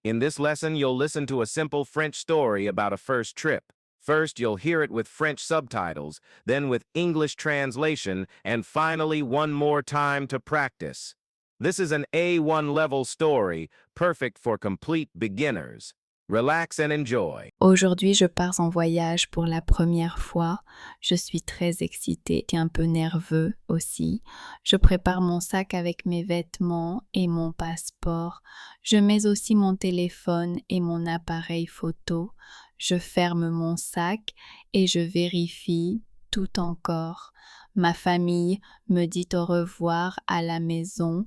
In this lesson, you'll listen to a simple French story about a first trip. First, you'll hear it with French subtitles, then with English translation, and finally one more time to practice. This is an A1 level story, perfect for complete beginners. Relax and enjoy. Aujourd'hui, je pars en voyage pour la première fois. Je suis très excitée et un peu nerveux aussi. Je prépare mon sac avec mes vêtements et mon passeport. Je mets aussi mon téléphone et mon appareil photo. Je ferme mon sac et je vérifie tout encore. Ma famille me dit au revoir à la maison.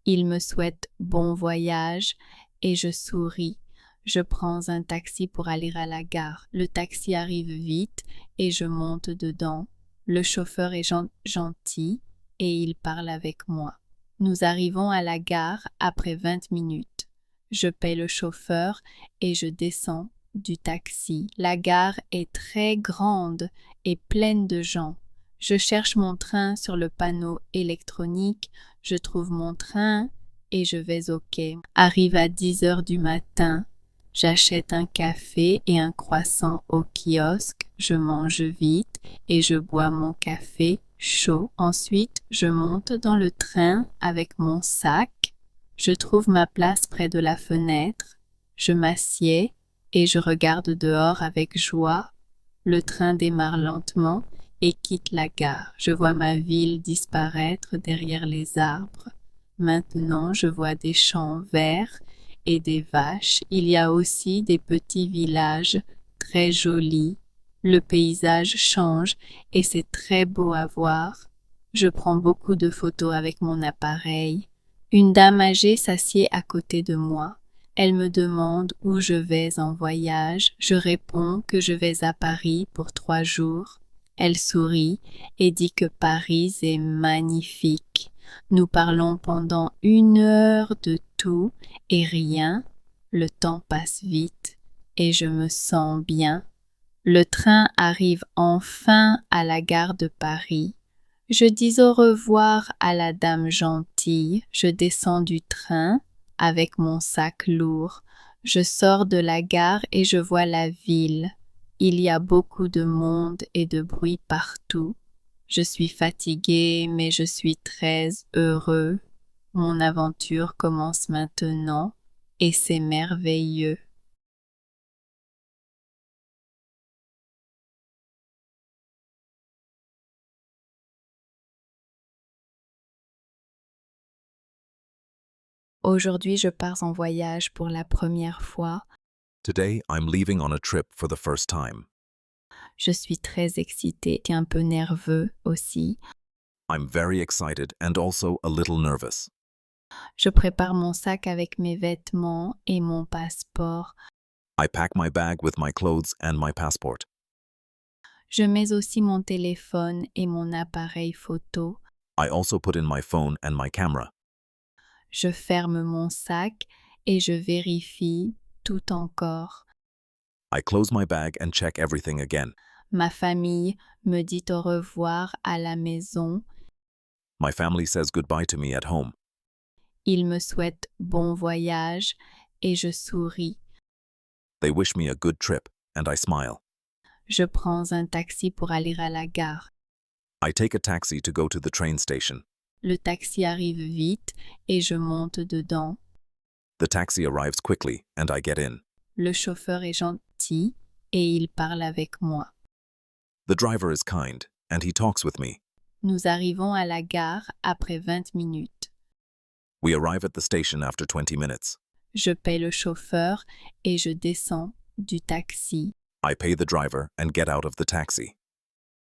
Ils me souhaitent bon voyage et je souris. Je prends un taxi pour aller à la gare. Le taxi arrive vite et je monte dedans. Le chauffeur est gentil et il parle avec moi. Nous arrivons à la gare après 20 minutes. Je paie le chauffeur et je descends du taxi. La gare est très grande et pleine de gens. Je cherche mon train sur le panneau électronique. Je trouve mon train et je vais au quai. Arrive à 10 heures du matin. J'achète un café et un croissant au kiosque, je mange vite et je bois mon café chaud. Ensuite, je monte dans le train avec mon sac. Je trouve ma place près de la fenêtre. Je m'assieds et je regarde dehors avec joie. Le train démarre lentement et quitte la gare. Je vois ma ville disparaître derrière les arbres. Maintenant, je vois des champs verts et des vaches. Il y a aussi des petits villages très jolis. Le paysage change et c'est très beau à voir. Je prends beaucoup de photos avec mon appareil. Une dame âgée s'assied à côté de moi. Elle me demande où je vais en voyage. Je réponds que je vais à Paris pour 3 jours. Elle sourit et dit que Paris est magnifique. Nous parlons pendant 1 heure de tout et rien. Le temps passe vite et je me sens bien. Le train arrive enfin à la gare de Paris. Je dis au revoir à la dame gentille. Je descends du train avec mon sac lourd. Je sors de la gare et je vois la ville. Il y a beaucoup de monde et de bruit partout. Je suis fatigué, mais je suis très heureux. Mon aventure commence maintenant et c'est merveilleux. Aujourd'hui, je pars en voyage pour la première fois. Today, I'm leaving on a trip for the first time. Je suis très excitée et un peu nerveux aussi. I'm very excited and also a little nervous. Je prépare mon sac avec mes vêtements et mon passeport. I pack my bag with my clothes and my passport. Je mets aussi mon téléphone et mon appareil photo. I also put in my phone and my camera. Je ferme mon sac et je vérifie tout encore. I close my bag and check everything again. Ma famille me dit au revoir à la maison. My family says goodbye to me at home. Ils me souhaitent bon voyage et je souris. They wish me a good trip, and I smile. Je prends un taxi pour aller à la gare. I take a taxi to go to the train station. Le taxi arrive vite et je monte dedans. The taxi arrives quickly, and I get in. Le chauffeur est gentil et il parle avec moi. The driver is kind, and he talks with me. Nous arrivons à la gare après 20 minutes. We arrive at the station after 20 minutes. Je paie le chauffeur et je descends du taxi. I pay the driver and get out of the taxi.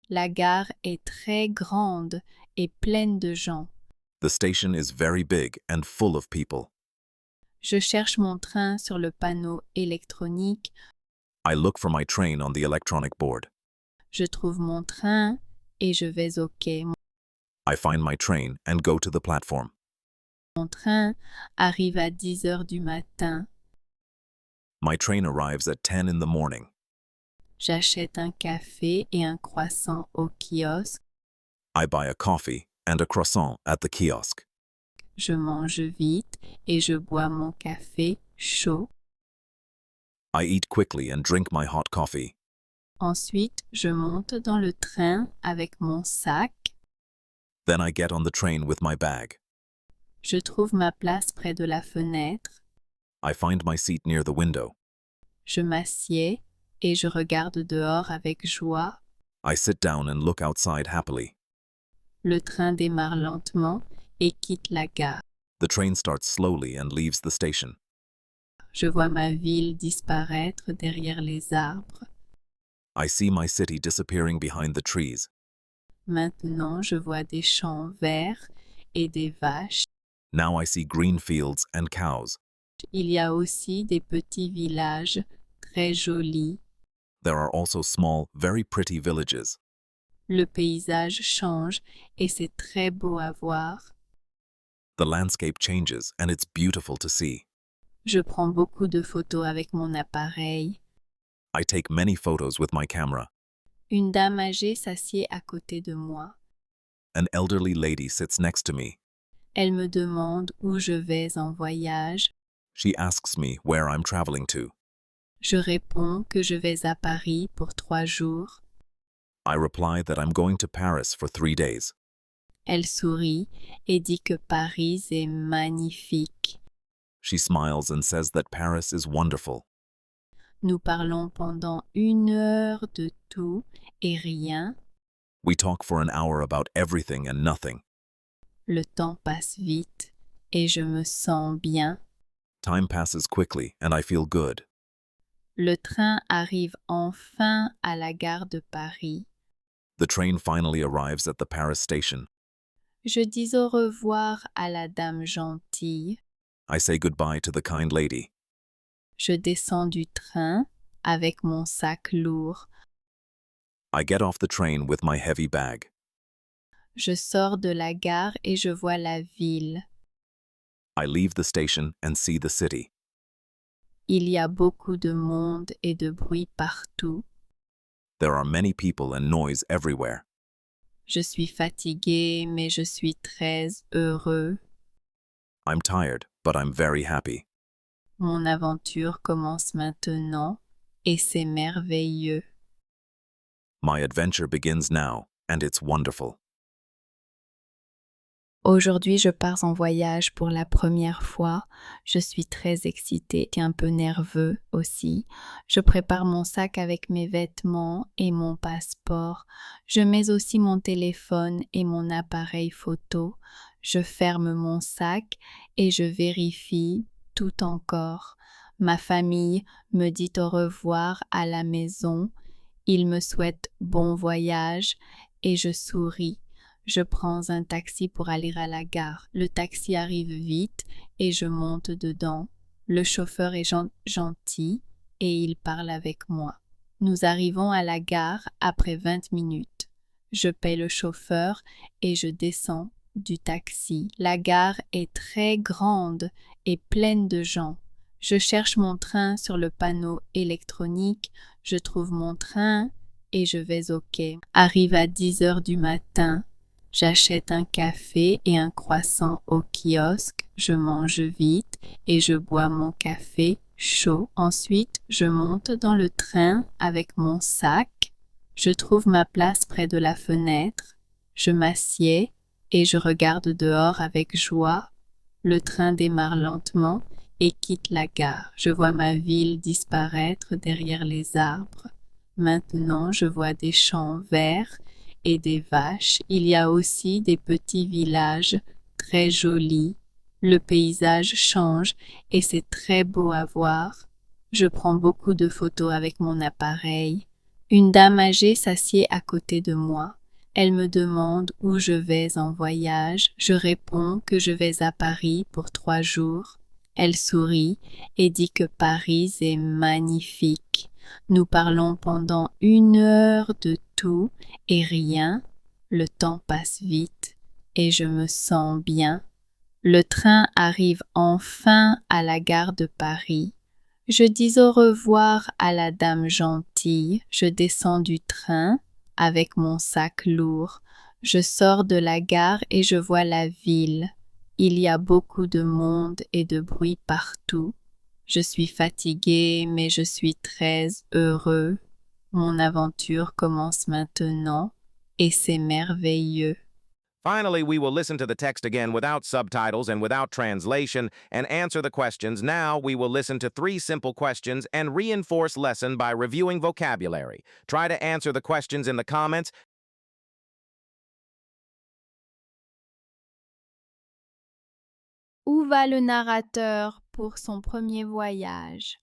La gare est très grande et pleine de gens. The station is very big and full of people. Je cherche mon train sur le panneau électronique. I look for my train on the electronic board. Je trouve mon train et je vais au quai. I find my train and go to the platform. Mon train arrive à 10 heures du matin. My train arrives at 10 in the morning. J'achète un café et un croissant au kiosque. I buy a coffee and a croissant at the kiosk. Je mange vite et je bois mon café chaud. I eat quickly and drink my hot coffee. Ensuite, je monte dans le train avec mon sac. Then I get on the train with my bag. Je trouve ma place près de la fenêtre. I find my seat near the window. Je m'assieds et je regarde dehors avec joie. I sit down and look outside happily. Le train démarre lentement et quitte la gare. The train starts slowly and leaves the station. Je vois ma ville disparaître derrière les arbres. I see my city disappearing behind the trees. Maintenant, je vois des champs verts et des vaches. Now I see green fields and cows. Il y a aussi des petits villages très jolis. There are also small, very pretty villages. Le paysage change et c'est très beau à voir. The landscape changes and it's beautiful to see. Je prends beaucoup de photos avec mon appareil. I take many photos with my camera. Une dame âgée s'assied à côté de moi. An elderly lady sits next to me. Elle me demande où je vais en voyage. She asks me where I'm traveling to. Je réponds que je vais à Paris pour 3 jours. I reply that I'm going to Paris for 3 days. Elle sourit et dit que Paris est magnifique. She smiles and says that Paris is wonderful. Nous parlons pendant 1 heure de tout et rien. We talk for an hour about everything and nothing. Le temps passe vite et je me sens bien. Time passes quickly and I feel good. Le train arrive enfin à la gare de Paris. The train finally arrives at the Paris station. Je dis au revoir à la dame gentille. I say goodbye to the kind lady. Je descends du train avec mon sac lourd. I get off the train with my heavy bag. Je sors de la gare et je vois la ville. I leave the station and see the city. Il y a beaucoup de monde et de bruit partout. There are many people and noise everywhere. Je suis fatigué, mais je suis très heureux. I'm tired, but I'm very happy. Mon aventure commence maintenant et c'est merveilleux. My adventure begins now, and it's wonderful. Aujourd'hui, je pars en voyage pour la première fois. Je suis très excitée et un peu nerveux aussi. Je prépare mon sac avec mes vêtements et mon passeport. Je mets aussi mon téléphone et mon appareil photo. Je ferme mon sac et je vérifie tout encore. Ma famille me dit au revoir à la maison. Ils me souhaitent bon voyage et je souris. Je prends un taxi pour aller à la gare. Le taxi arrive vite et je monte dedans. Le chauffeur est gentil et il parle avec moi. Nous arrivons à la gare après 20 minutes. Je paie le chauffeur et je descends du taxi. La gare est très grande et pleine de gens. Je cherche mon train sur le panneau électronique. Je trouve mon train et je vais au quai. Arrive à 10 heures du matin. J'achète un café et un croissant au kiosque, je mange vite et je bois mon café chaud. Ensuite, je monte dans le train avec mon sac. Je trouve ma place près de la fenêtre. Je m'assieds et je regarde dehors avec joie. Le train démarre lentement et quitte la gare. Je vois ma ville disparaître derrière les arbres. Maintenant, je vois des champs verts et des vaches. Il y a aussi des petits villages très jolis. Le paysage change et c'est très beau à voir. Je prends beaucoup de photos avec mon appareil. Une dame âgée s'assied à côté de moi. Elle me demande où je vais en voyage. Je réponds que je vais à Paris pour 3 jours. Elle sourit et dit que Paris est magnifique. Nous parlons pendant 1 heure de tout et rien. Le temps passe vite et je me sens bien. Le train arrive enfin à la gare de Paris. Je dis au revoir à la dame gentille. Je descends du train avec mon sac lourd. Je sors de la gare et je vois la ville. Il y a beaucoup de monde et de bruit partout. Je suis fatigué, mais je suis très heureux. Mon aventure commence maintenant et c'est merveilleux. Finally, we will listen to the text again without subtitles and without translation and answer the questions. Now, we will listen to 3 simple questions and reinforce lesson by reviewing vocabulary. Try to answer the questions in the comments. Où va le narrateur pour son premier voyage?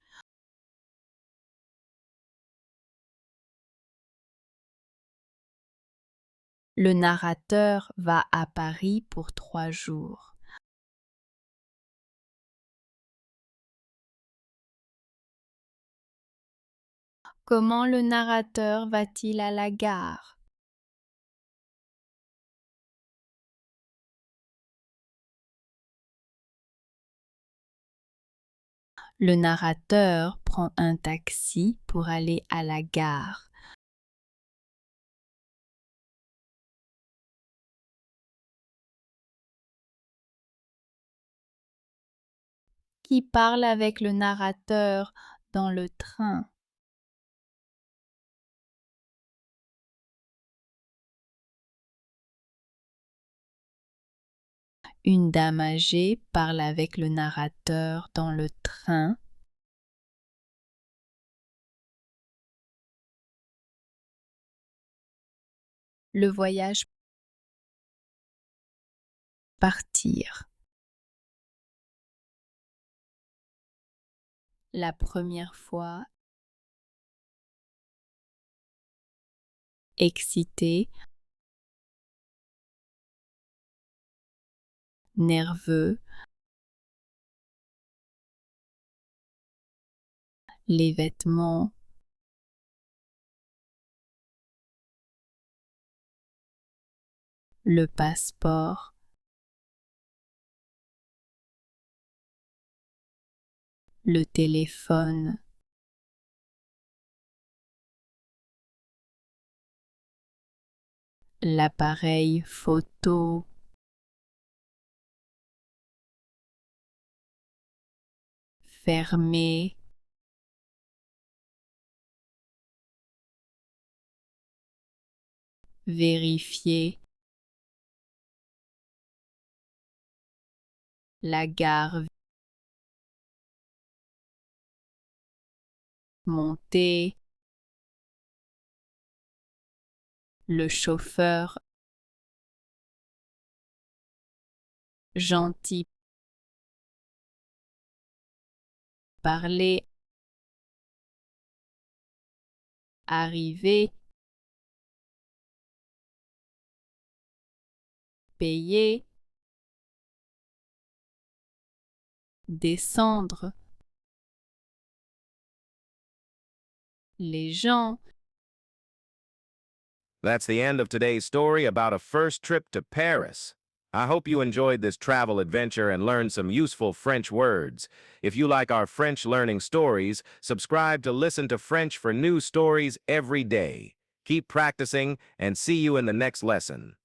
Le narrateur va à Paris pour 3 jours. Comment le narrateur va-t-il à la gare? Le narrateur prend un taxi pour aller à la gare. Qui parle avec le narrateur dans le train? Une dame âgée parle avec le narrateur dans le train. Le voyage partir. La première fois. Excité. Nerveux. Les vêtements. Le passeport. Le téléphone. L'appareil photo. Fermé. Vérifier. La gare. Monter. Le chauffeur. Gentil. Parler. Arriver. Payer. Descendre. Les gens. That's the end of today's story about a first trip to Paris. I hope you enjoyed this travel adventure and learned some useful French words. If you like our French learning stories, subscribe to Listen to French for new stories every day. Keep practicing and see you in the next lesson.